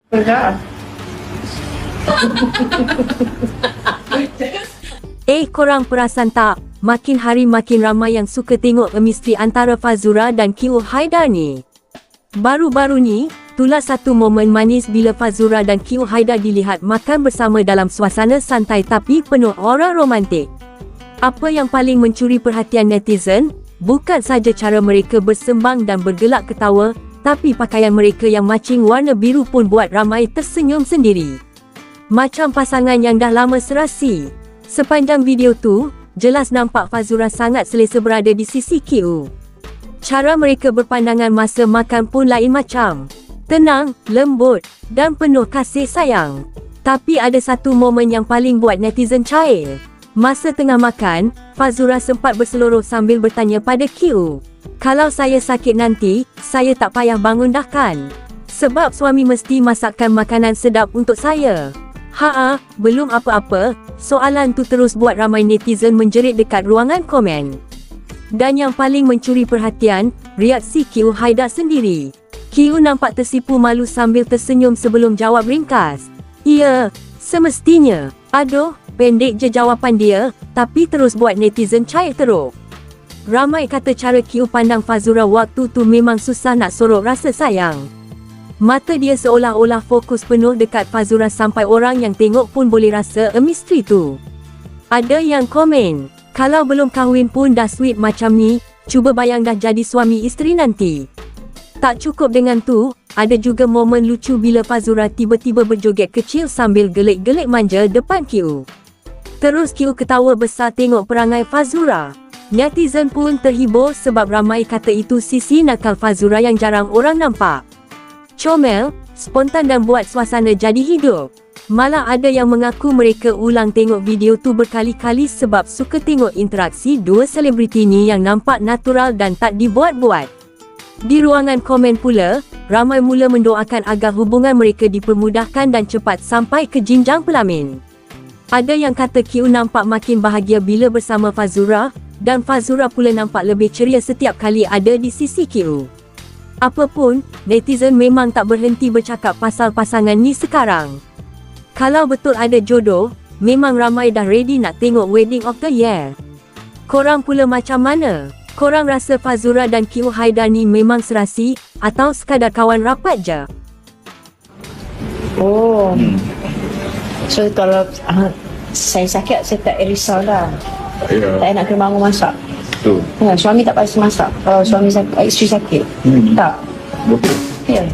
Benar. Korang perasan tak? Makin hari makin ramai yang suka tengok chemistry antara Fazura dan Q Haidar ni. Baru-baru ni, itulah satu momen manis bila Fazura dan Q Haidar dilihat makan bersama dalam suasana santai tapi penuh aura romantik. Apa yang paling mencuri perhatian netizen, bukan saja cara mereka bersembang dan bergelak ketawa, tapi pakaian mereka yang matching warna biru pun buat ramai tersenyum sendiri. Macam pasangan yang dah lama serasi. Sepanjang video tu, jelas nampak Fazura sangat selesa berada di sisi Q. Cara mereka berpandangan masa makan pun lain macam. Tenang, lembut, dan penuh kasih sayang. Tapi ada satu momen yang paling buat netizen cair. Masa tengah makan, Fazura sempat berseloroh sambil bertanya pada Q. Kalau saya sakit nanti, saya tak payah bangun dah kan? Sebab suami mesti masakkan makanan sedap untuk saya. Belum apa-apa, soalan tu terus buat ramai netizen menjerit dekat ruangan komen. Dan yang paling mencuri perhatian, reaksi Q Haidar sendiri. Q nampak tersipu malu sambil tersenyum sebelum jawab ringkas. Ya, semestinya. Aduh, pendek je jawapan dia, tapi terus buat netizen cair teruk. Ramai kata cara Q pandang Fazura waktu tu memang susah nak sorok rasa sayang. Mata dia seolah-olah fokus penuh dekat Fazura sampai orang yang tengok pun boleh rasa chemistry tu. Ada yang komen, kalau belum kahwin pun dah sweet macam ni, cuba bayang dah jadi suami isteri nanti. Tak cukup dengan tu, ada juga momen lucu bila Fazura tiba-tiba berjoget kecil sambil gelik-gelik manja depan Q. Terus Q ketawa besar tengok perangai Fazura. Netizen pun terhibur sebab ramai kata itu sisi nakal Fazura yang jarang orang nampak. Comel, spontan dan buat suasana jadi hidup. Malah ada yang mengaku mereka ulang tengok video tu berkali-kali sebab suka tengok interaksi dua selebriti ni yang nampak natural dan tak dibuat-buat. Di ruangan komen pula, ramai mula mendoakan agar hubungan mereka dipermudahkan dan cepat sampai ke jenjang pelamin. Ada yang kata Q nampak makin bahagia bila bersama Fazura, dan Fazura pula nampak lebih ceria setiap kali ada di sisi Q. Apapun, netizen memang tak berhenti bercakap pasal pasangan ni sekarang. Kalau betul ada jodoh, memang ramai dah ready nak tengok wedding of the year. Korang pula macam mana? Korang rasa Fazura dan Q Haidar ni memang serasi atau sekadar kawan rapat je? Oh. So kalau saya sakit, saya tak risau dah. Ya. Tak nak kena bangun masak. Betul. Suami tak pasti masak kalau suami sakit, isteri sakit. Tak. Betul. Ya.